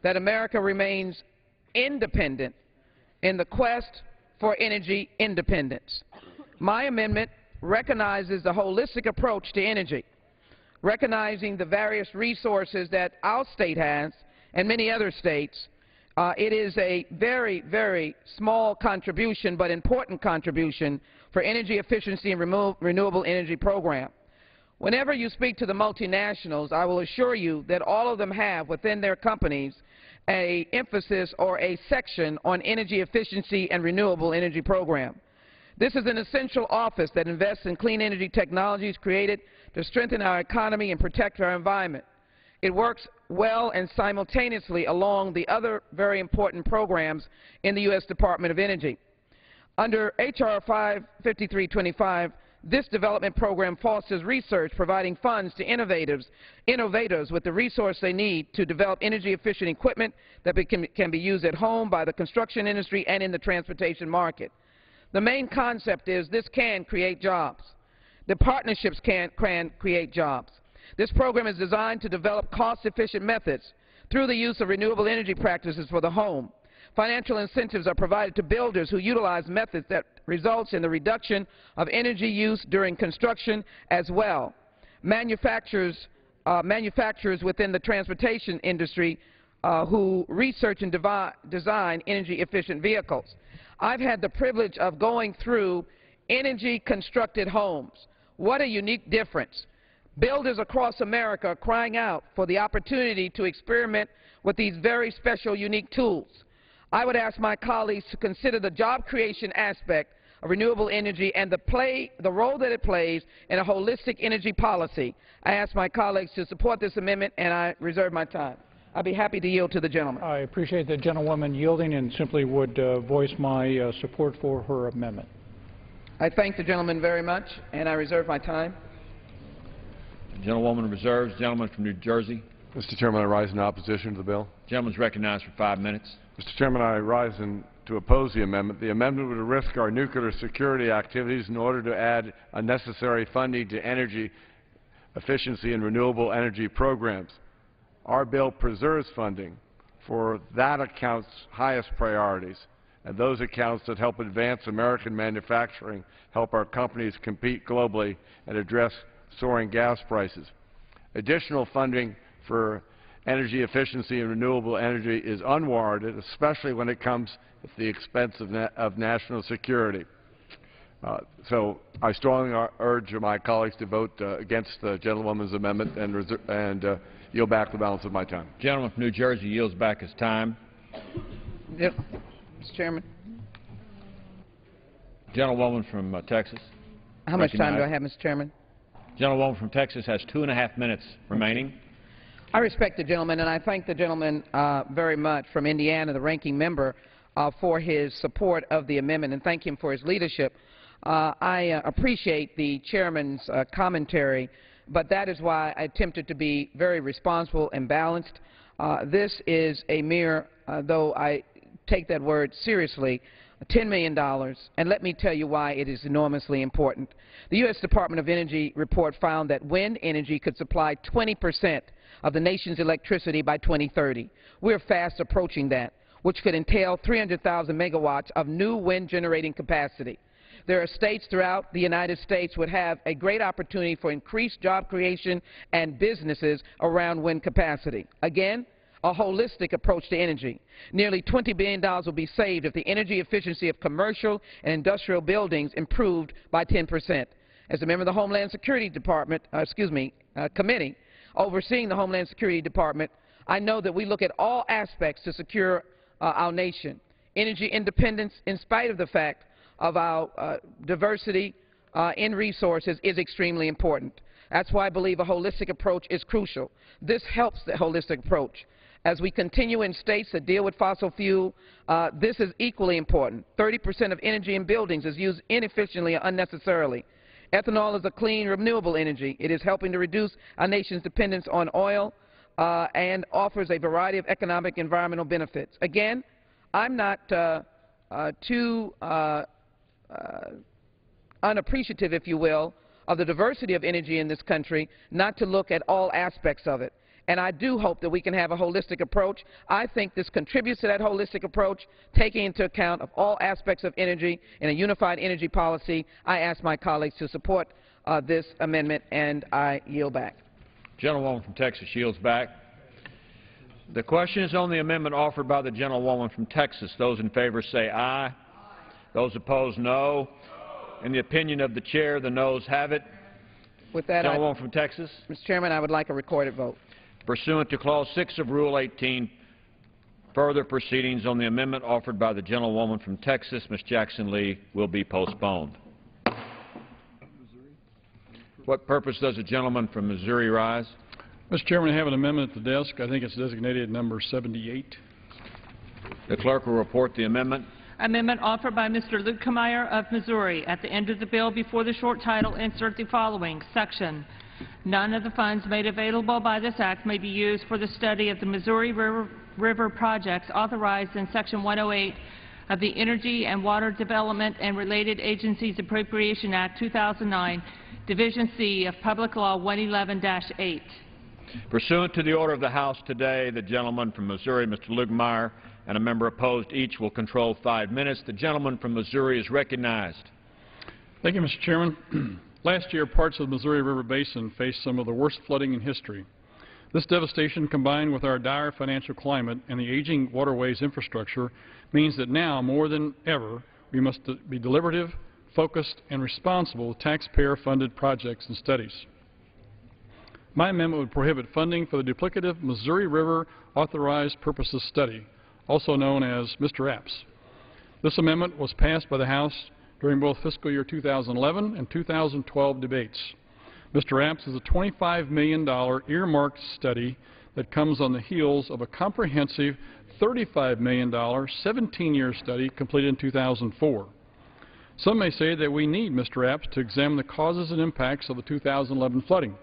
that America remains independent in the quest for energy independence. My amendment recognizes the holistic approach to energy, recognizing the various resources that our state has and many other states. It is a very, very small contribution, but important contribution for energy efficiency and renewable energy program. Whenever you speak to the multinationals, I will assure you that all of them have within their companies an emphasis or a section on energy efficiency and renewable energy program. This is an essential office that invests in clean energy technologies created to strengthen our economy and protect our environment. It works well and simultaneously along the other very important programs in the U.S. Department of Energy. Under H.R. 55325, this development program fosters research, providing funds to innovators with the resource they need to develop energy-efficient equipment that can be used at home by the construction industry and in the transportation market. The main concept is this can create jobs. The partnerships can create jobs. This program is designed to develop cost-efficient methods through the use of renewable energy practices for the home. Financial incentives are provided to builders who utilize methods that results in the reduction of energy use during construction as well. Manufacturers within the transportation industry who research and design energy-efficient vehicles. I've had the privilege of going through energy-constructed homes. What a unique difference. Builders across America are crying out for the opportunity to experiment with these very special, unique tools. I would ask my colleagues to consider the job creation aspect of renewable energy and the role that it plays in a holistic energy policy. I ask my colleagues to support this amendment, and I reserve my time. I'll be happy to yield to the gentleman. I appreciate the gentlewoman yielding and simply would voice my support for her amendment. I thank the gentleman very much, and I reserve my time. The gentlewoman reserves. Gentleman from New Jersey. Mr. Chairman, I rise in opposition to the bill. The gentleman is recognized for 5 minutes. Mr. Chairman, I rise to oppose the amendment. The amendment would risk our nuclear security activities in order to add unnecessary funding to energy efficiency and renewable energy programs. Our bill preserves funding for that account's highest priorities, and those accounts that help advance American manufacturing, help our companies compete globally, and address soaring gas prices. Additional funding for energy efficiency and renewable energy is unwarranted, especially when it comes at the expense of national security. So I strongly urge my colleagues to vote against the gentlewoman's amendment and yield back the balance of my time. Gentleman from New Jersey yields back his time. Yep. Mr. Chairman. Gentlewoman from Texas. How much time do I have, Mr. Chairman? Gentlewoman from Texas has 2.5 minutes remaining. I respect the gentleman, and I thank the gentleman very much from Indiana, the ranking member, for his support of the amendment, and thank him for his leadership. I appreciate the chairman's commentary, but that is why I attempted to be very responsible and balanced. This is a mere, though I take that word seriously, $10 million, and let me tell you why it is enormously important. The U.S. Department of Energy report found that wind energy could supply 20% of the nation's electricity by 2030. We're fast approaching that, which could entail 300,000 megawatts of new wind generating capacity. There are states throughout the United States would have a great opportunity for increased job creation and businesses around wind capacity. Again, a holistic approach to energy. Nearly $20 billion will be saved if the energy efficiency of commercial and industrial buildings improved by 10%. As a member of the Homeland Security Committee overseeing the Homeland Security Department, I know that we look at all aspects to secure our nation. Energy independence, in spite of the fact of our diversity in resources, is extremely important. That's why I believe a holistic approach is crucial. This helps the holistic approach. As we continue in states that deal with fossil fuel, this is equally important. 30% of energy in buildings is used inefficiently or unnecessarily. Ethanol is a clean, renewable energy. It is helping to reduce our nation's dependence on oil and offers a variety of economic and environmental benefits. Again, I'm not too unappreciative, if you will, of the diversity of energy in this country, not to look at all aspects of it. And I do hope that we can have a holistic approach. I think this contributes to that holistic approach, taking into account of all aspects of energy in a unified energy policy. I ask my colleagues to support this amendment, and I yield back. Gentlewoman from Texas yields back. The question is on the amendment offered by the gentlewoman from Texas. Those in favor say aye. Those opposed, no. In the opinion of the chair, the noes have it. With that, gentlewoman from Texas. Mr. Chairman, I would like a recorded vote. Pursuant to Clause 6 of Rule 18, further proceedings on the amendment offered by the gentlewoman from Texas, Ms. Jackson Lee, will be postponed. What purpose does the gentleman from Missouri rise? Mr. Chairman, I have an amendment at the desk. I think it's designated number 78. The clerk will report the amendment. Amendment offered by Mr. Luetkemeyer of Missouri. At the end of the bill, before the short title, insert the following section. None of the funds made available by this Act may be used for the study of the Missouri River projects authorized in Section 108 of the Energy and Water Development and Related Agencies Appropriation Act 2009, Division C of Public Law 111-8. Pursuant to the order of the House today, the gentleman from Missouri, Mr. Lugmeyer, and a member opposed each will control 5 minutes. The gentleman from Missouri is recognized. Thank you, Mr. Chairman. Last year, parts of the Missouri River Basin faced some of the worst flooding in history. This devastation, combined with our dire financial climate and the aging waterways infrastructure, means that now, more than ever, we must be deliberative, focused, and responsible with taxpayer-funded projects and studies. My amendment would prohibit funding for the duplicative Missouri River Authorized Purposes Study, also known as Mr. APPS. This amendment was passed by the House during both fiscal year 2011 and 2012 debates. Mr. APPS is a $25 million earmarked study that comes on the heels of a comprehensive $35 million 17-year study completed in 2004. Some may say that we need Mr. APPS to examine the causes and impacts of the 2011 flooding.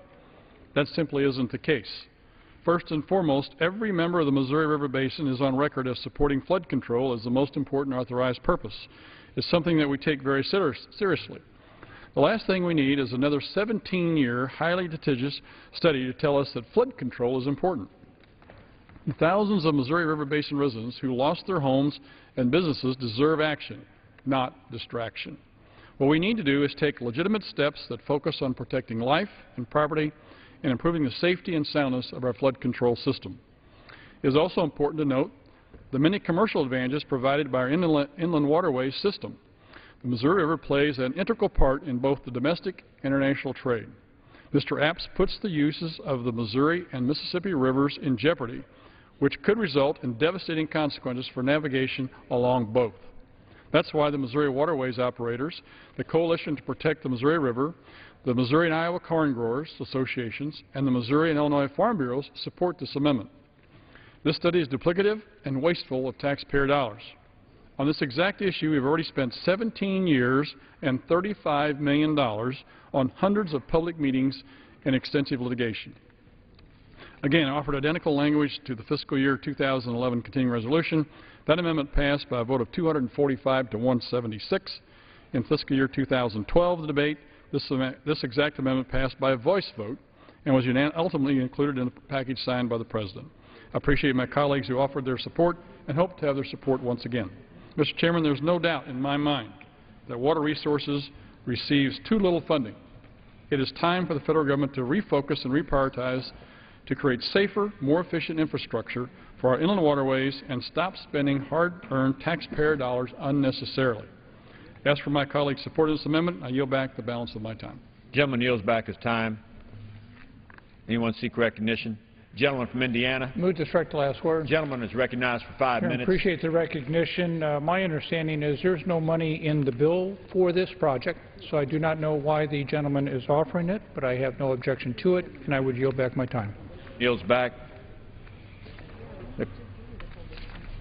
That simply isn't the case. First and foremost, every member of the Missouri River Basin is on record as supporting flood control as the most important authorized purpose. It's something that we take very seriously. The last thing we need is another 17-year, highly litigious study to tell us that flood control is important. The thousands of Missouri River Basin residents who lost their homes and businesses deserve action, not distraction. What we need to do is take legitimate steps that focus on protecting life and property and improving the safety and soundness of our flood control system. It is also important to note the many commercial advantages provided by our inland waterways system. The Missouri River plays an integral part in both the domestic and international trade. Mr. APPS puts the uses of the Missouri and Mississippi rivers in jeopardy, which could result in devastating consequences for navigation along both. That's why the Missouri Waterways Operators, the Coalition to Protect the Missouri River, the Missouri and Iowa Corn Growers Associations, and the Missouri and Illinois Farm Bureaus support this amendment. This study is duplicative and wasteful of taxpayer dollars. On this exact issue, we've already spent 17 years and $35 million on hundreds of public meetings and extensive litigation. Again, I offered identical language to the fiscal year 2011 continuing resolution. That amendment passed by a vote of 245 to 176. In fiscal year 2012, the debate, this exact amendment passed by a voice vote and was ultimately included in the package signed by the President. I appreciate my colleagues who offered their support and hope to have their support once again. Mr. Chairman, there's no doubt in my mind that Water Resources receives too little funding. It is time for the federal government to refocus and reprioritize to create safer, more efficient infrastructure for our inland waterways and stop spending hard-earned taxpayer dollars unnecessarily. As for my colleagues' support of this amendment, I yield back the balance of my time. Gentleman yields back his time. Anyone seek recognition? Gentleman from Indiana. Move to strike the last word. Gentleman is recognized for 5 minutes. Appreciate the recognition. My understanding is there's no money in the bill for this project, so I do not know why the gentleman is offering it, but I have no objection to it, and I would yield back my time. Yields back. The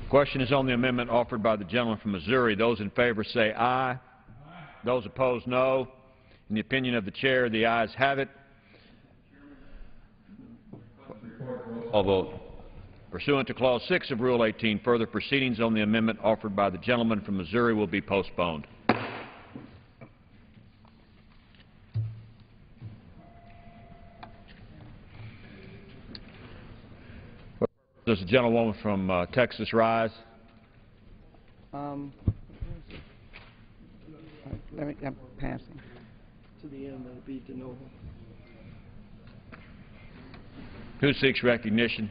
question is on the amendment offered by the gentleman from Missouri. Those in favor say aye. Aye. Those opposed, no. In the opinion of the chair, the ayes have it. I'll vote. Pursuant to Clause 6 of Rule 18, further proceedings on the amendment offered by the gentleman from Missouri will be postponed. Does the gentlewoman from Texas rise? I'm passing. To the end, that'll be de novo. Who seeks recognition?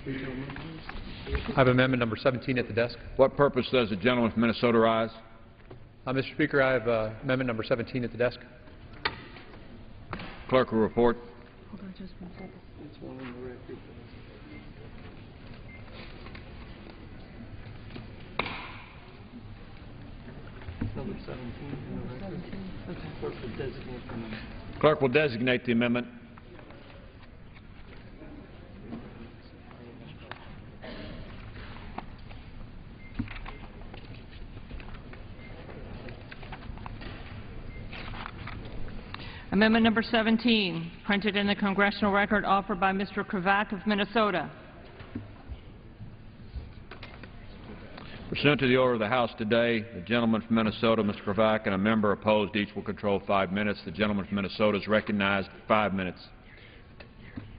I have amendment number 17 at the desk. What purpose does the gentleman from Minnesota rise? Mr. Speaker, I have amendment number 17 at the desk. Clerk will report. Hold on just one second. It's one in the record. Number 17 in the record. Okay. Clerk will designate the amendment. Clerk will designate the amendment. Amendment number 17, printed in the Congressional Record, offered by Mr. Kravac of Minnesota. Pursuant to the order of the House today, the gentleman from Minnesota, Mr. Kravac, and a member opposed, each will control 5 minutes. The gentleman from Minnesota is recognized for 5 minutes.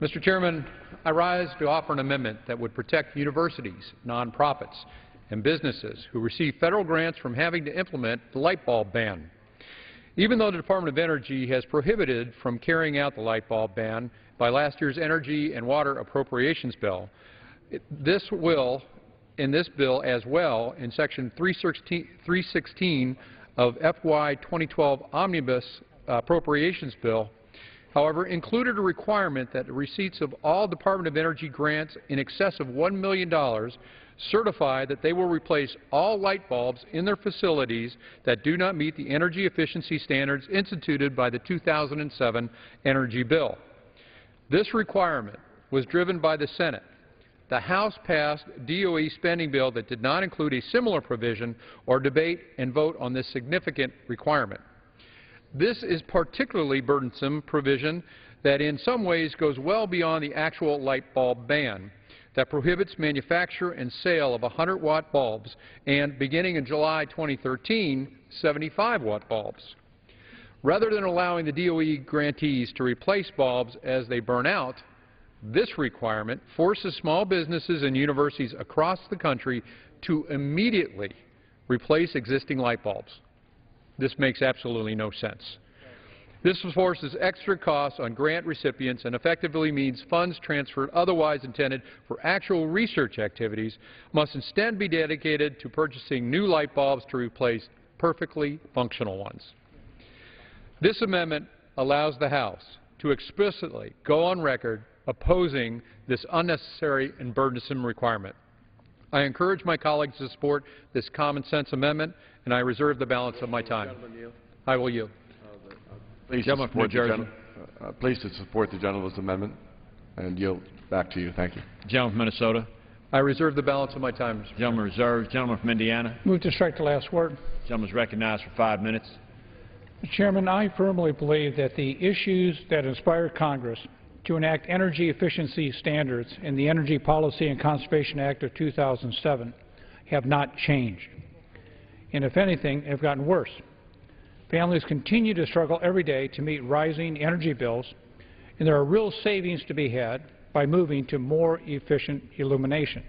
Mr. Chairman, I rise to offer an amendment that would protect universities, nonprofits, and businesses who receive federal grants from having to implement the light bulb ban. Even though the Department of Energy has prohibited from carrying out the light bulb ban by last year's Energy and Water Appropriations Bill, this will, in this bill as well, in Section 316 of FY 2012 Omnibus Appropriations Bill, however, included a requirement that the receipts of all Department of Energy grants in excess of $1 million certify that they will replace all light bulbs in their facilities that do not meet the energy efficiency standards instituted by the 2007 Energy Bill. This requirement was driven by the Senate. The House passed a DOE spending bill that did not include a similar provision or debate and vote on this significant requirement. This is particularly burdensome provision that in some ways goes well beyond the actual light bulb ban that prohibits manufacture and sale of 100-watt bulbs and, beginning in July 2013, 75-watt bulbs. Rather than allowing the DOE grantees to replace bulbs as they burn out, this requirement forces small businesses and universities across the country to immediately replace existing light bulbs. This makes absolutely no sense. This forces extra costs on grant recipients and effectively means funds transferred otherwise intended for actual research activities must instead be dedicated to purchasing new light bulbs to replace perfectly functional ones. This amendment allows the House to explicitly go on record opposing this unnecessary and burdensome requirement. I encourage my colleagues to support this common sense amendment, and I reserve the balance of my time. I will yield. Please to support the gentleman's amendment and yield back to you. Thank you. Gentleman from Minnesota. I reserve the balance of my time, Mr. Gentleman reserves. Gentleman from Indiana. Move to strike the last word. Gentleman is recognized for 5 minutes. Mr. Chairman, I firmly believe that the issues that inspired Congress to enact energy efficiency standards in the Energy Policy and Conservation Act of 2007 have not changed, and if anything, have gotten worse. Families continue to struggle every day to meet rising energy bills, and there are real savings to be had by moving to more efficient illumination.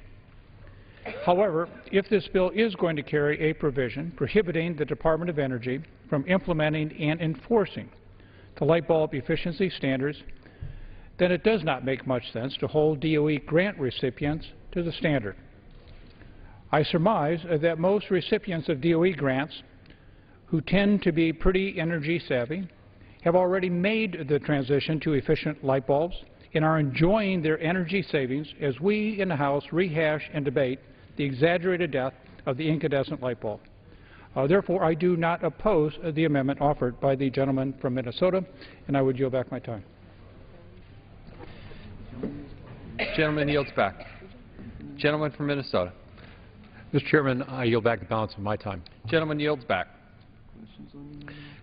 However, if this bill is going to carry a provision prohibiting the Department of Energy from implementing and enforcing the light bulb efficiency standards, then it does not make much sense to hold DOE grant recipients to the standard. I surmise that most recipients of DOE grants, who tend to be pretty energy savvy, have already made the transition to efficient light bulbs and are enjoying their energy savings as we in the House rehash and debate the exaggerated death of the incandescent light bulb. Therefore, I do not oppose the amendment offered by the gentleman from Minnesota, and I would yield back my time. Gentleman yields back. Gentleman from Minnesota. Mr. Chairman, I yield back the balance of my time. Gentleman yields back.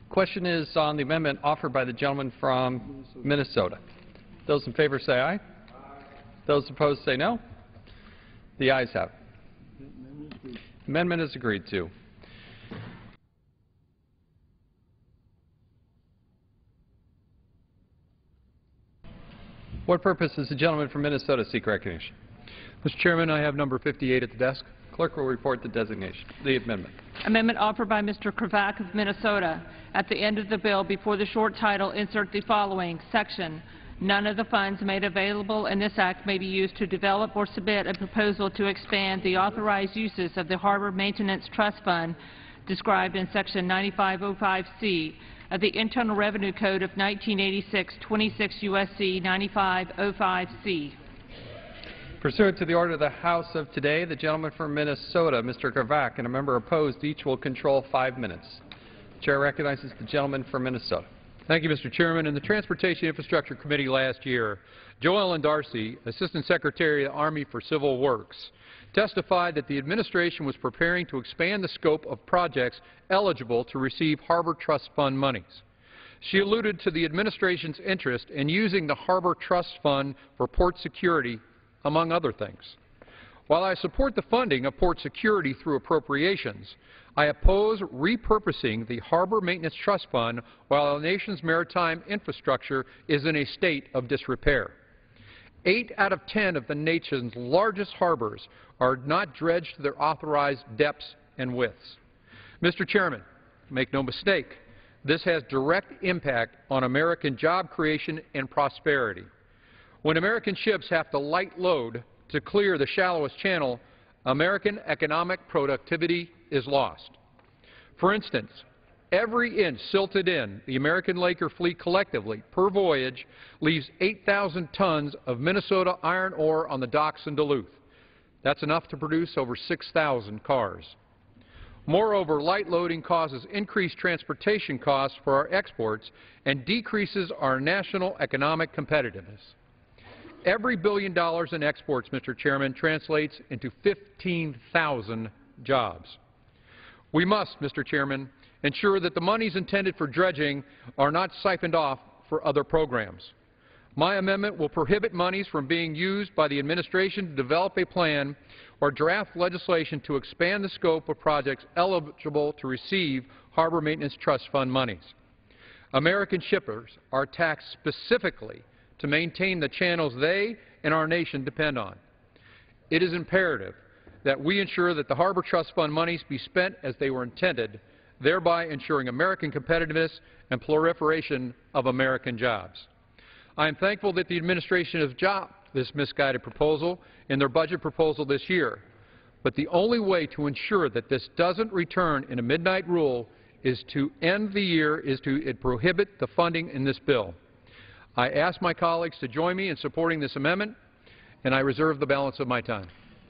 Question is on the amendment offered by the gentleman from Minnesota. Those in favor say aye. Those opposed say no. The ayes have it. Amendment is agreed to. What purpose does the gentleman from Minnesota seek recognition? Mr. Chairman, I have number 58 at the desk. Clerk will report the designation, the amendment. Amendment offered by Mr. Kravac of Minnesota. At the end of the bill, before the short title, insert the following section. None of the funds made available in this act may be used to develop or submit a proposal to expand the authorized uses of the Harbor Maintenance Trust Fund described in Section 9505C of the Internal Revenue Code of 1986, 26 U.S.C. 9505C. Pursuant to the order of the House of today, the gentleman from Minnesota, Mr. Kravac, and a member opposed, each will control 5 minutes. The Chair recognizes the gentleman from Minnesota. Thank you, Mr. Chairman. In the Transportation Infrastructure Committee last year, Joe Ellen Darcy, Assistant Secretary of the Army for Civil Works, testified that the administration was preparing to expand the scope of projects eligible to receive Harbor Trust Fund monies. She alluded to the administration's interest in using the Harbor Trust Fund for port security, among other things. While I support the funding of port security through appropriations, I oppose repurposing the Harbor Maintenance Trust Fund while our nation's maritime infrastructure is in a state of disrepair. 8 out of 10 of the nation's largest harbors are not dredged to their authorized depths and widths. Mr. Chairman, make no mistake, this has direct impact on American job creation and prosperity. When American ships have to light load to clear the shallowest channel, American economic productivity is lost. For instance, every inch silted in the American Laker fleet collectively per voyage leaves 8,000 tons of Minnesota iron ore on the docks in Duluth. That's enough to produce over 6,000 cars. Moreover, light loading causes increased transportation costs for our exports and decreases our national economic competitiveness. Every $1 billion in exports, Mr. Chairman, translates into 15,000 jobs. We must, Mr. Chairman, ensure that the monies intended for dredging are not siphoned off for other programs. My amendment will prohibit monies from being used by the administration to develop a plan or draft legislation to expand the scope of projects eligible to receive Harbor Maintenance Trust Fund monies. American shippers are taxed specifically to maintain the channels they and our nation depend on. It is imperative that we ensure that the Harbor Trust Fund monies be spent as they were intended, thereby ensuring American competitiveness and proliferation of American jobs. I am thankful that the administration has dropped this misguided proposal in their budget proposal this year, but the only way to ensure that this doesn't return in a midnight rule is to end the year, is to prohibit the funding in this bill. I ask my colleagues to join me in supporting this amendment, and I reserve the balance of my time.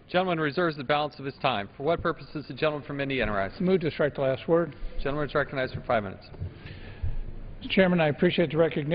Gentleman reserves the balance of his time. For what purpose does the gentleman from Indiana rise? Move to strike the last word. Gentleman is recognized for 5 minutes. Mr. Chairman, I appreciate the recognition